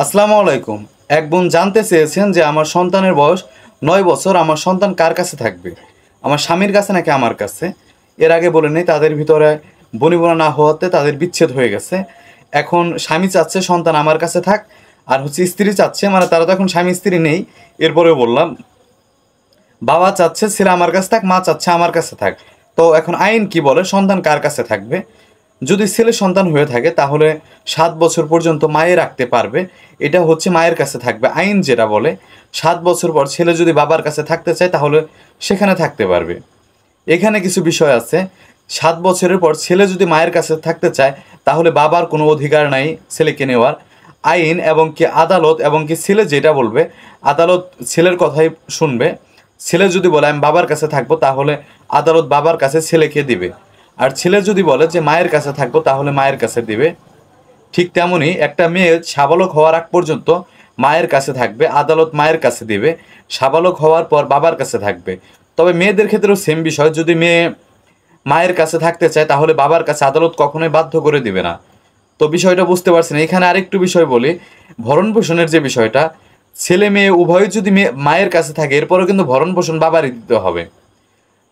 আসসালামু আলাইকুম। এক বোন জানতে চেয়েছেন যে আমার সন্তানের বয়স ৯ বছর, আমার সন্তান কার কাছে থাকবে? আমার স্বামীর কাছে নাকি আমার কাছে? এর আগে বলে নেই, তাদের ভিতরে বনিবনা না হওয়াতে তাদের বিচ্ছেদ হয়ে গেছে। এখন স্বামী চাচ্ছে সন্তান আমার কাছে থাক, আর স্ত্রী চাচ্ছে, মানে তারা তো এখন স্বামী স্ত্রী নেই। এরপরেও বললাম, বাবা চাচ্ছে ছেলে আমার কাছে থাক, মা চাচ্ছে আমার কাছে থাক। তো এখন আইন কি বলে সন্তান কার কাছে থাকবে? যদি ছেলে সন্তান হয়ে থাকে তাহলে 7 বছর পর্যন্ত মায়ে রাখতে পারবে। এটা মায়ের কাছে থাকবে। আইন যেটা বলে 7 বছর পর ছেলে যদি বাবার কাছে থাকতে চায় তাহলে সেখানে থাকতে পারবে। এখানে কিছু বিষয় আছে। 7 বছরের পর ছেলে যদি মায়ের কাছে থাকতে চায় তাহলে বাবার কোনো অধিকার নাই ছেলেকে নেওয়ার। আইন এবং কি আদালত এবং কি ছেলে যেটা বলবে, আদালত ছেলের কথাই শুনবে। ছেলে যদি বলে আমি বাবার কাছে থাকবো তাহলে আদালত বাবার কাছে ছেলেকে দিবে। আর ছেলে যদি বলে যে মায়ের কাছে থাকবো তাহলে মায়ের কাছে দিবে। ঠিক তেমনই একটা মেয়ে সাবালক হওয়ার আগ পর্যন্ত মায়ের কাছে থাকবে, আদালত মায়ের কাছে দিবে। সাবালক হওয়ার পর বাবার কাছে থাকবে। তবে মেয়েদের ক্ষেত্রেও সেম বিষয়, যদি মেয়ে মায়ের কাছে থাকতে চায় তাহলে বাবার কাছে আদালত কখনোই বাধ্য করে দিবে না। তো বিষয়টা বুঝতে পারছেন। এখানে আরেকটু বিষয় বলি, ভরণ পোষণের যে বিষয়টা, ছেলে মেয়ে উভয় যদি মায়ের কাছে থাকে এরপরেও কিন্তু ভরণ পোষণ বাবারই দিতে হবে।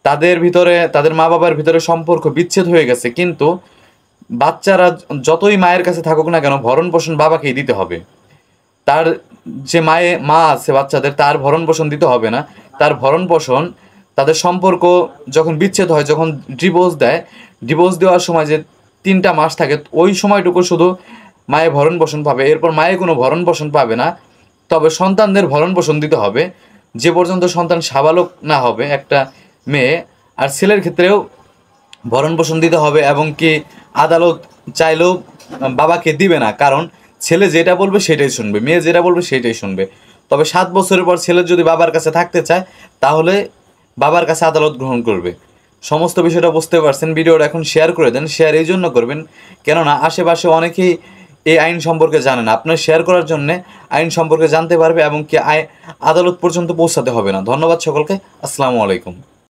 তাদের ভিতরে, তাদের মা বাবার ভিতরে সম্পর্ক বিচ্ছেদ হয়ে গেছে, কিন্তু বাচ্চারা যতই মায়ের কাছে থাকুক না কেন ভরণ পোষণ বাবাকেই দিতে হবে। তার যে মা আছে বাচ্চাদের, তার ভরণ পোষণ দিতে হবে না। তার ভরণ পোষণ, তাদের সম্পর্ক যখন বিচ্ছেদ হয়, যখন ডিভোর্স দেয়, ডিভোর্স দেওয়ার সময় যে 3টা মাস থাকে, ওই সময়টুকু শুধু মায়ে ভরণ পোষণ পাবে। এরপর মায়ে কোনো ভরণ পোষণ পাবে না। তবে সন্তানদের ভরণ পোষণ দিতে হবে যে পর্যন্ত সন্তান সাবালক না হবে একটা মেয়ে। আর ছেলের ক্ষেত্রেও ভরণ পোষণ দিতে হবে, এবং কি আদালত চাইলেও বাবাকে দিবে না, কারণ ছেলে যেটা বলবে সেটাই শুনবে, মেয়ে যেটা বলবে সেটাই শুনবে। তবে 7 বছরের পর ছেলে যদি বাবার কাছে থাকতে চায় তাহলে বাবার কাছে আদালত গ্রহণ করবে। সমস্ত বিষয়টা বুঝতে পারছেন। ভিডিওটা এখন শেয়ার করে দেন। শেয়ার এই জন্য করবেন কেননা আশেপাশে অনেকেই এই আইন সম্পর্কে জানে না। আপনার শেয়ার করার জন্য আইন সম্পর্কে জানতে পারবে এবং কি আদালত পর্যন্ত পৌঁছাতে হবে না। ধন্যবাদ সকলকে। আসসালামু আলাইকুম।